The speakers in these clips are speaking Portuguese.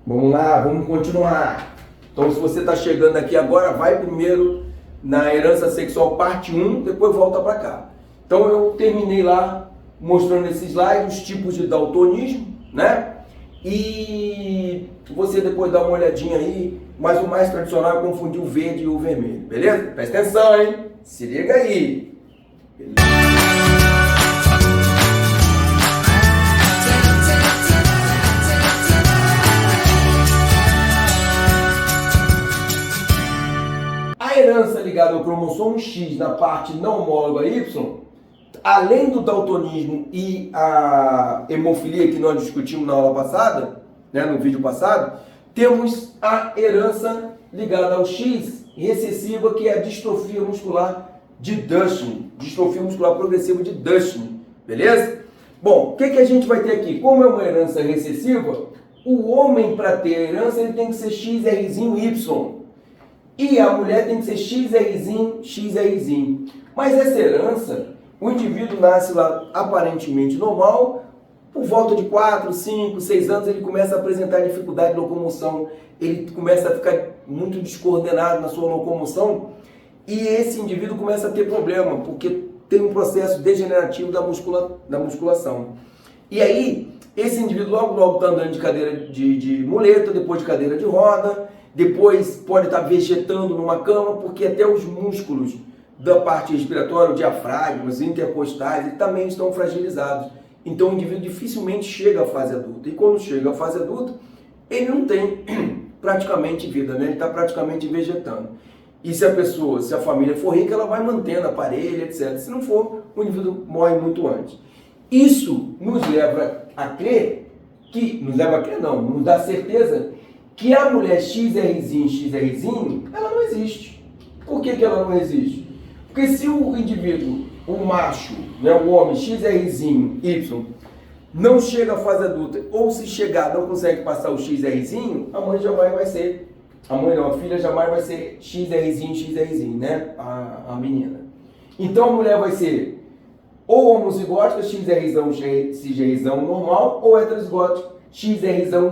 Vamos lá, vamos continuar. Então, se você está chegando aqui agora, vai primeiro na herança sexual parte 1, depois volta para cá. Então, eu terminei lá mostrando esses slides, os tipos de daltonismo, né? E você depois dá uma olhadinha aí, mas o mais tradicional é confundir o verde e o vermelho, beleza? Presta atenção, hein? Se liga aí. Beleza? A herança ligada ao cromossomo X na parte não homóloga Y, além do daltonismo e a hemofilia que nós discutimos na aula passada, né, no vídeo passado, temos a herança ligada ao X recessiva, que é a distrofia muscular de Duchenne, distrofia muscular progressiva de Duchenne, beleza? Bom, o que a gente vai ter aqui? Como é uma herança recessiva, o homem, para ter a herança, ele tem que ser XRzinho Y. E a mulher tem que ser XRzinho, XRzinho. Mas essa herança, o indivíduo nasce lá aparentemente normal, por volta de 4, 5, 6 anos ele começa a apresentar dificuldade de locomoção, ele começa a ficar muito descoordenado na sua locomoção e esse indivíduo começa a ter problema, porque tem um processo degenerativo da musculação. E aí, esse indivíduo logo está andando de cadeira de muleta, depois de cadeira de roda, depois pode estar vegetando numa cama, porque até os músculos da parte respiratória, o diafragma, os intercostais, eles também estão fragilizados. Então o indivíduo dificilmente chega à fase adulta. E quando chega à fase adulta, ele não tem praticamente vida, né? Ele está praticamente vegetando. E se a família for rica, ela vai mantendo aparelho, etc. Se não for, o indivíduo morre muito antes. Isso nos leva a crer nos dá certeza que a mulher XRzinho, ela não existe. Por que ela não existe? Porque se o indivíduo, o macho, né, o homem XRzinho, Y, não chega à fase adulta, ou se chegar não consegue passar o XRzinho, a mãe jamais vai ser, a filha jamais vai ser XRzinho, né, a menina. Então a mulher vai ser ou homozigótica, XRzão normal, ou heterozigótica, XRzão.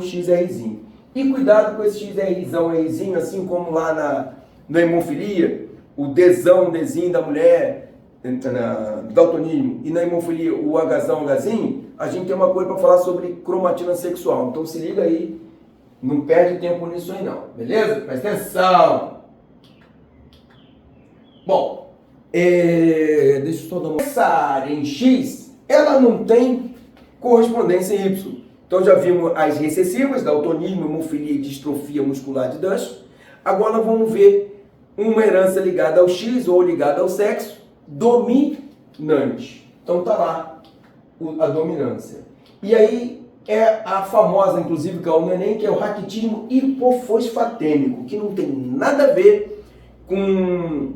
E cuidado com esse XRzão, Rzinho, assim como lá na hemofilia, o Dzinho da mulher, no daltonismo, e na hemofilia o Hzinho, a gente tem uma coisa para falar sobre cromatina sexual. Então se liga aí, não perde tempo nisso aí não, beleza? Presta atenção! Bom, deixa eu só dar uma... Essa área em X, ela não tem correspondência em Y. Então já vimos as recessivas, daltonismo, hemofilia e distrofia muscular de Duchenne. Agora vamos ver uma herança ligada ao X ou ligada ao sexo dominante. Então tá lá a dominância. E aí é a famosa, inclusive, que é o neném, que é o raquitismo hipofosfatêmico, que não tem nada a ver com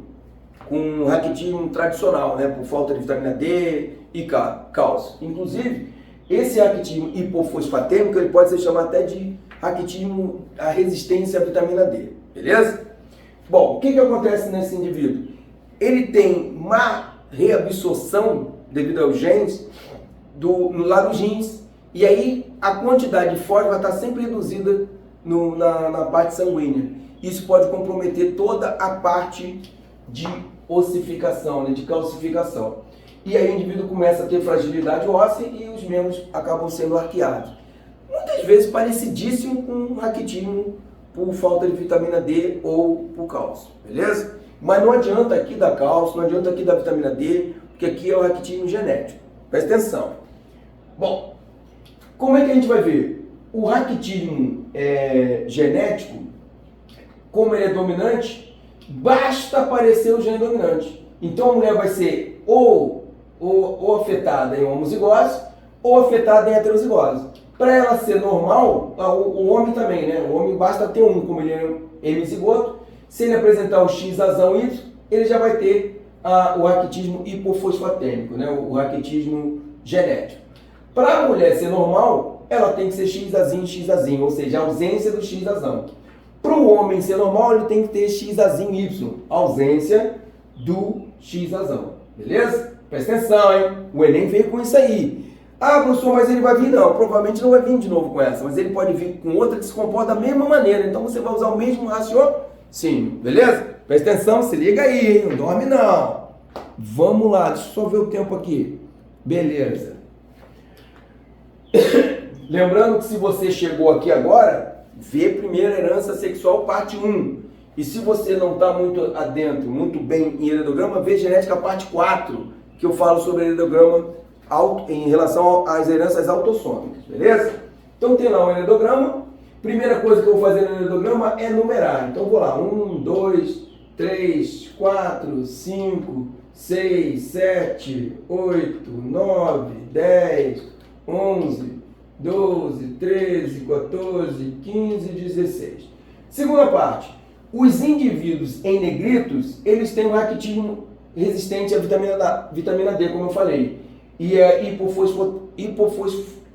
o raquitismo tradicional, né? Por falta de vitamina D e cálcio. Inclusive, esse raquitismo hipofosfatêmico, ele pode ser chamado até de raquitismo à resistência à vitamina D, beleza? Bom, o que acontece nesse indivíduo? Ele tem má reabsorção devido aos genes lá nos rins, e aí a quantidade de fósforo vai estar sempre reduzida na parte sanguínea. Isso pode comprometer toda a parte de ossificação, né, de calcificação. E aí o indivíduo começa a ter fragilidade óssea e os membros acabam sendo arqueados. Muitas vezes parecidíssimo com raquitismo por falta de vitamina D ou por cálcio, beleza? Mas não adianta aqui dar cálcio, não adianta aqui dar vitamina D, porque aqui é o raquitismo genético. Presta atenção. Bom, como é que a gente vai ver? O raquitismo genético, como ele é dominante, basta aparecer o gene dominante. Então a mulher vai ser ou afetada em homozigose ou afetada em heterozigose. Para ela ser normal, o homem também, né? O homem basta ter um, como ele é hemizigoto. Se ele apresentar o Xazão Y, ele já vai ter o raquitismo hipofosfatêmico, né? O raquitismo genético. Para a mulher ser normal, ela tem que ser Xazinho, ou seja, a ausência do Xazão. Para o homem ser normal, ele tem que ter Xazinho Y, ausência do Xazão. Beleza? Presta atenção, hein? O Enem veio com isso aí. Ah, professor, mas ele vai vir? Não, provavelmente não vai vir de novo com essa, mas ele pode vir com outra que se comporta da mesma maneira. Então você vai usar o mesmo raciocínio, beleza? Presta atenção, se liga aí, hein? Não dorme não. Vamos lá, deixa eu só ver o tempo aqui. Beleza. Lembrando que se você chegou aqui agora, vê primeiro herança sexual parte 1. E se você não está muito adentro, muito bem em heredograma, vê genética parte 4, que eu falo sobre heredograma em relação às heranças autossômicas, beleza? Então tem lá um heredograma. Primeira coisa que eu vou fazer no heredograma é numerar. Então vou lá, 1, 2, 3, 4, 5, 6, 7, 8, 9, 10, 11, 12, 13, 14, 15, 16. Segunda parte, os indivíduos em negritos, eles têm um raquitismo resistente à vitamina D, como eu falei, e a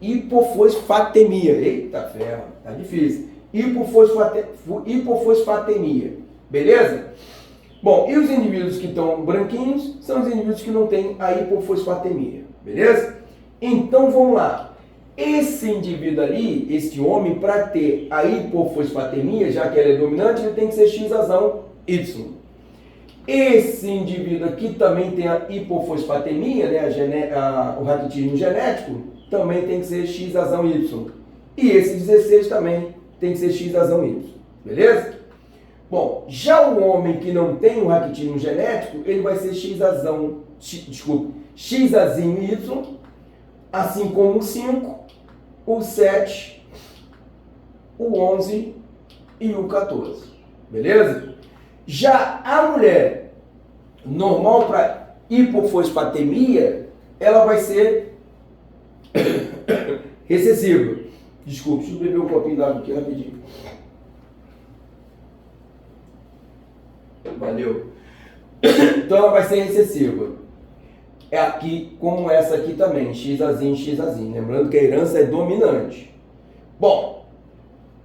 hipofosfatemia. Eita ferro, tá difícil. Hipofosfatemia, beleza? Bom, e os indivíduos que estão branquinhos são os indivíduos que não têm a hipofosfatemia, beleza? Então vamos lá. Esse indivíduo ali, esse homem, para ter a hipofosfatemia, já que ele é dominante, ele tem que ser X razão Y. Esse indivíduo aqui também tem a hipofosfatemia, né, o raquitismo genético, também tem que ser X razão Y. E esse 16 também tem que ser X razão Y, beleza? Bom, já o homem que não tem o raquitismo genético, ele vai ser X azinho Y, assim como o 5, o 7, o 11 e o 14, beleza? Já a mulher normal para hipofosfatemia, ela vai ser recessiva. Desculpe, deixa eu beber um copinho d'água aqui rapidinho. Valeu. Então ela vai ser recessiva. É aqui, como essa aqui também, Xazinho, Xazinho. Lembrando que a herança é dominante. Bom,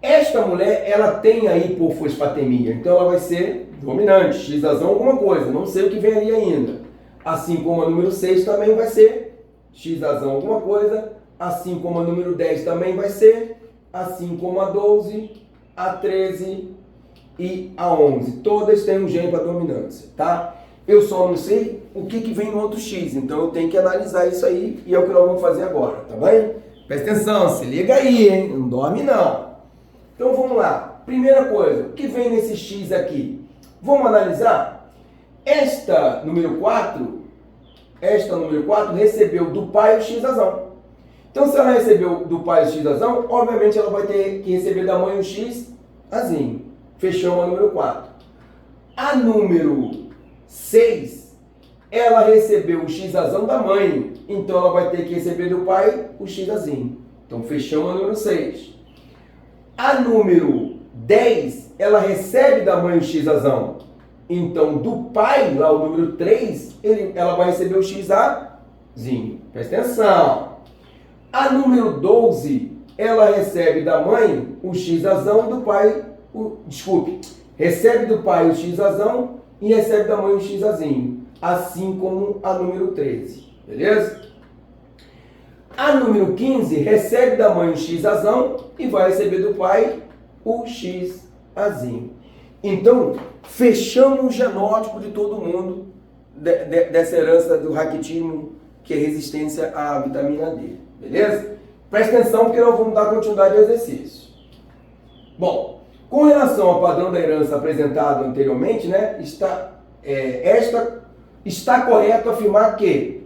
esta mulher, ela tem a hipofosfatemia, então ela vai ser dominante, Xazão alguma coisa, não sei o que vem ali ainda. Assim como a número 6 também vai ser Xazão alguma coisa, assim como a número 10 também vai ser, assim como a 12, a 13 e a 11. Todas têm um gene para dominância, tá? Eu só não sei o que vem no outro X, então eu tenho que analisar isso aí e é o que nós vamos fazer agora, tá bem? Presta atenção, se liga aí, hein? Não dorme não. Então vamos lá. Primeira coisa, o que vem nesse X aqui? Vamos analisar? Esta número 4 recebeu do pai o X razão. Então se ela recebeu do pai o X razão, obviamente ela vai ter que receber da mãe o X azinho. Fechamos a número 4. A número 6, ela recebeu o X razão da mãe. Então ela vai ter que receber do pai o X azinho. Então fechamos a número 6. A número 10, ela recebe da mãe o X razão. Então, do pai, lá o número 3, ela vai receber o X azinho. Presta atenção. A número 12, ela recebe da mãe o X razão e do pai, recebe do pai o X razão e recebe da mãe o X azinho. Assim como a número 13. Beleza? A número 15 recebe da mãe o X razão e vai receber do pai o X azinho. Então, fechamos o genótipo de todo mundo dessa herança do raquitismo, que é resistência à vitamina D. Beleza? Presta atenção porque nós vamos dar continuidade ao exercício. Bom, com relação ao padrão da herança apresentado anteriormente, né, está correto afirmar que...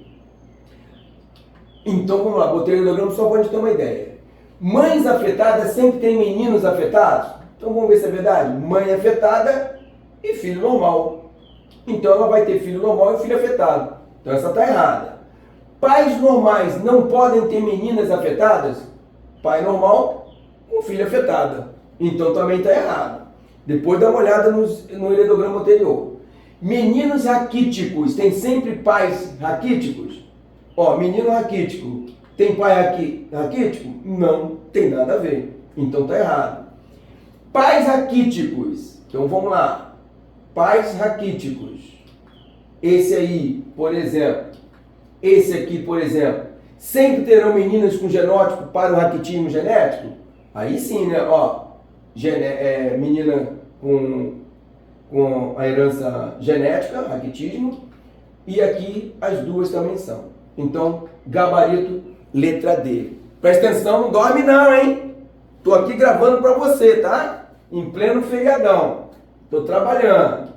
Então, vamos lá, botei o diagrama só para a gente ter uma ideia. Mães afetadas sempre têm meninos afetados? Então, vamos ver se é verdade. Mãe afetada e filho normal. Então, ela vai ter filho normal e filho afetado. Então, essa está errada. Pais normais não podem ter meninas afetadas? Pai normal com filha afetada. Então, também está errado. Depois, dá uma olhada no heredograma anterior. Meninos raquíticos têm sempre pais raquíticos? Ó, menino raquítico, tem pai raquítico? Não tem nada a ver. Então tá errado. Pais raquíticos. Então vamos lá. Pais raquíticos. Esse aí, por exemplo. Esse aqui, por exemplo. sempre terão meninas com genótipo para o raquitismo genético? Aí sim, né? Ó, menina com a herança genética, raquitismo, e aqui as duas também são. Então, gabarito, letra D. Presta atenção, não dorme não, hein? Tô aqui gravando para você, tá? Em pleno feriadão. Tô trabalhando.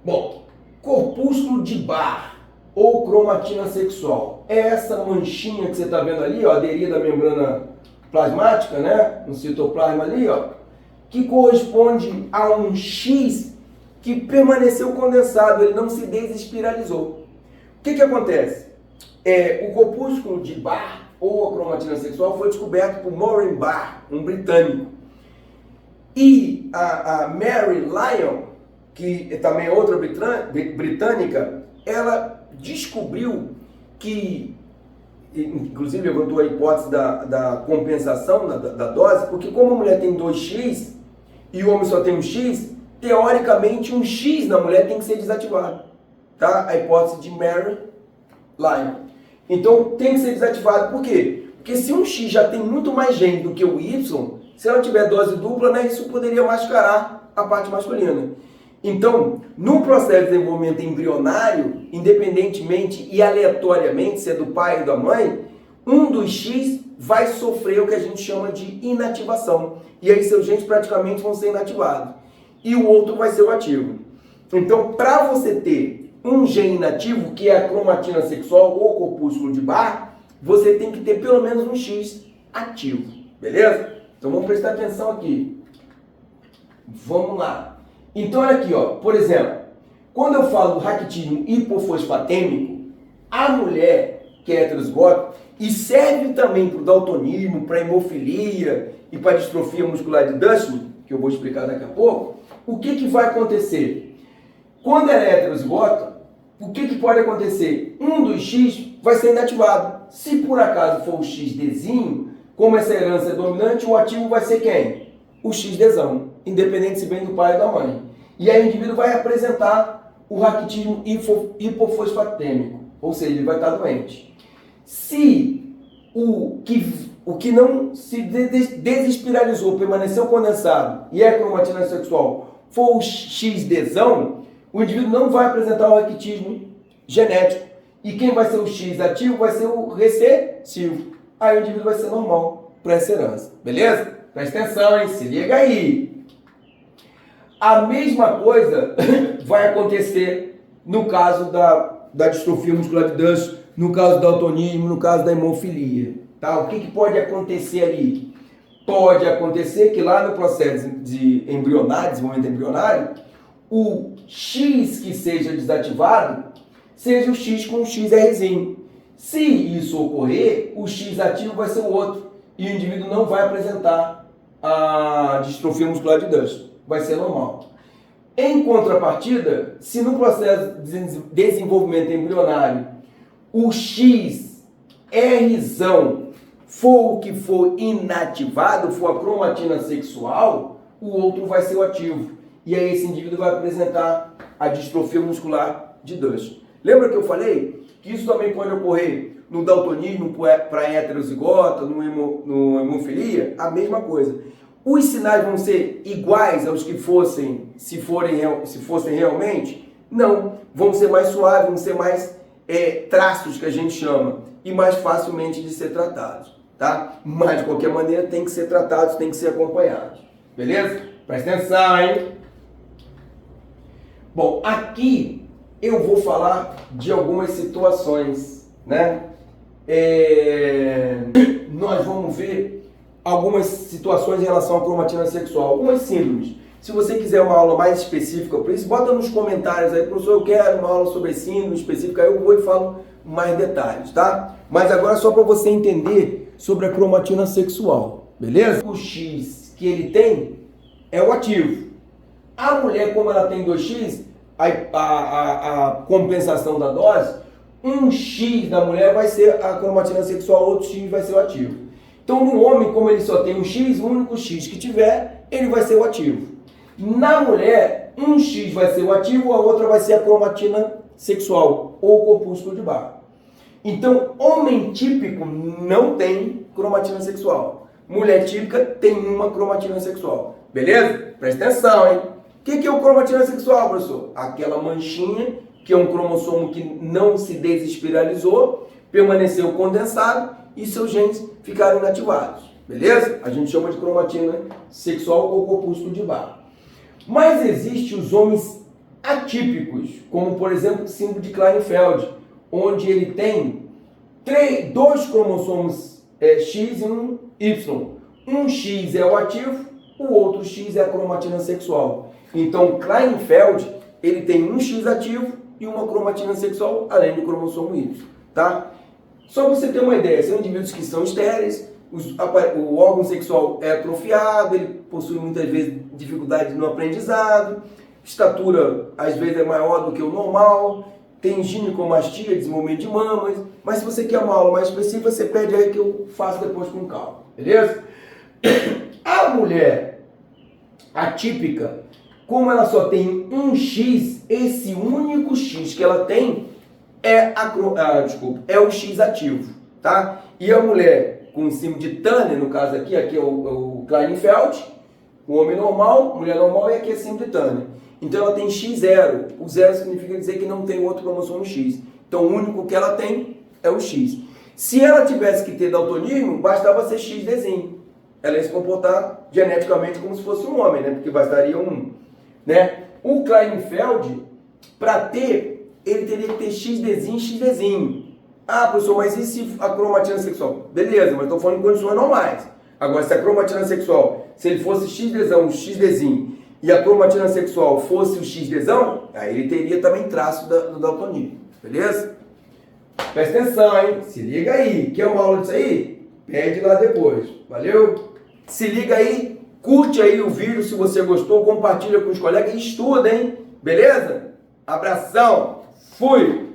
Bom, corpúsculo de Barr ou cromatina sexual. É essa manchinha que você está vendo ali, ó, aderida à membrana plasmática, né? No citoplasma ali, ó, que corresponde a um X que permaneceu condensado, ele não se desespiralizou. O que acontece? O corpúsculo de Barr ou a cromatina sexual foi descoberto por Maureen Barr, um britânico. E a Mary Lyon, que também é outra britânica, ela descobriu que, inclusive levantou a hipótese da compensação da dose, porque como a mulher tem 2x e o homem só tem um X, teoricamente um X na mulher tem que ser desativado. Tá? A hipótese de Mary Lyon. Então tem que ser desativado. Por quê? Porque se um X já tem muito mais gene do que o Y, se ela tiver dose dupla, né, isso poderia mascarar a parte masculina. Então, no processo de desenvolvimento embrionário, independentemente e aleatoriamente, se é do pai ou da mãe, um dos X vai sofrer o que a gente chama de inativação. E aí seus genes praticamente vão ser inativados. E o outro vai ser o ativo. Então, para você ter um gene inativo, que é a cromatina sexual ou corpúsculo de Barr, você tem que ter pelo menos um X ativo. Beleza? Então vamos prestar atenção aqui. Vamos lá. Então olha aqui, ó. Por exemplo, quando eu falo do raquitismo hipofosfatêmico, a mulher que é heterozigota, e serve também para o daltonismo, para a hemofilia e para a distrofia muscular de Dustin, que eu vou explicar daqui a pouco, o que vai acontecer? Quando ela é heterozigota, o que pode acontecer? Um dos X vai ser inativado. Se por acaso for o XDzinho, como essa herança é dominante, o ativo vai ser quem? O XDzão, independente se vem do pai ou da mãe. E aí o indivíduo vai apresentar o raquitismo hipofosfatêmico, ou seja, ele vai estar doente. Se o que não se desespiralizou, permaneceu condensado e é cromatina sexual, for o XDzão, o indivíduo não vai apresentar o raquitismo genético. E quem vai ser o X ativo vai ser o recessivo. Aí o indivíduo vai ser normal para essa herança. Beleza? Presta atenção, hein? Se liga aí. A mesma coisa vai acontecer no caso da distrofia muscular de Dustin, no caso do daltonismo, no caso da hemofilia. Tá? O que pode acontecer ali? Pode acontecer que lá no processo de embrionário, desenvolvimento embrionário, o X que seja desativado seja o X com um XRzinho. Se isso ocorrer, o X ativo vai ser o outro e o indivíduo não vai apresentar a distrofia muscular de Dustin. Vai ser normal. Em contrapartida, se no processo de desenvolvimento embrionário o XRzão for o que for inativado, for a cromatina sexual, o outro vai ser o ativo. E aí esse indivíduo vai apresentar a distrofia muscular de Dustin. Lembra que eu falei que isso também pode ocorrer no daltonismo para heterozigota, no hemofilia? A mesma coisa. Os sinais vão ser iguais aos que fossem, se fossem realmente? Não. Vão ser mais suaves, vão ser mais traços que a gente chama e mais facilmente de ser tratados. Tá? Mas de qualquer maneira tem que ser tratados, tem que ser acompanhados. Beleza? Presta atenção, hein? Bom, aqui eu vou falar de algumas situações, né? Nós vamos ver algumas situações em relação à cromatina sexual, algumas síndromes. Se você quiser uma aula mais específica por isso, bota nos comentários aí, professor, eu quero uma aula sobre síndrome específica, aí eu vou e falo mais detalhes, tá? Mas agora só para você entender sobre a cromatina sexual, beleza? O X que ele tem é o ativo. A mulher, como ela tem 2X, a compensação da dose, um X da mulher vai ser a cromatina sexual, outro X vai ser o ativo. Então, no homem, como ele só tem um X, o único X que tiver, ele vai ser o ativo. Na mulher, um X vai ser o ativo, a outra vai ser a cromatina sexual, ou corpúsculo de Barr. Então, homem típico não tem cromatina sexual. Mulher típica tem uma cromatina sexual. Beleza? Presta atenção, hein? O que é o cromatina sexual, professor? Aquela manchinha que é um cromossomo que não se desespiralizou, permaneceu condensado e seus genes ficaram inativados. Beleza? A gente chama de cromatina sexual ou corpúsculo de Barr. Mas existem os homens atípicos, como por exemplo o síndrome de Klinefelter, onde ele tem dois cromossomos X e um Y. Um X é o ativo, o outro X é a cromatina sexual. Então, Klinefelter, ele tem um X ativo e uma cromatina sexual, além do cromossomo Y, tá? Só para você ter uma ideia, são indivíduos que são estéreis, o órgão sexual é atrofiado, ele possui muitas vezes dificuldade no aprendizado, estatura às vezes é maior do que o normal, tem ginecomastia, desenvolvimento de mamas, mas se você quer uma aula mais específica, você pede aí que eu faço depois com calma, beleza? A mulher atípica, como ela só tem um X, esse único X que ela tem é o X ativo, tá? E a mulher com símbolo de Turner, no caso aqui é o Klinefelter, o homem normal, mulher normal, e aqui é símbolo de Turner. Então ela tem X0. O zero significa dizer que não tem outro cromossomo X. Então o único que ela tem é o X. Se ela tivesse que ter daltonismo, bastava ser XDzinho. Ela ia se comportar geneticamente como se fosse um homem, né? Porque bastaria um, né? O Klinefelter, para ter, ele teria que ter XDzinho, XDzinho. Ah, professor, mas e se a cromatina sexual? Beleza, mas estou falando em condições normais. Agora, se a cromatina sexual, se ele fosse XDzão, XDzinho, e a cromatina sexual fosse o XDzão, aí ele teria também traço do daltonismo. Beleza? Presta atenção, hein? Se liga aí. Quer uma aula disso aí? Pede lá depois. Valeu? Se liga aí, curte aí o vídeo se você gostou, compartilha com os colegas e estuda, hein? Beleza? Abração! Fui!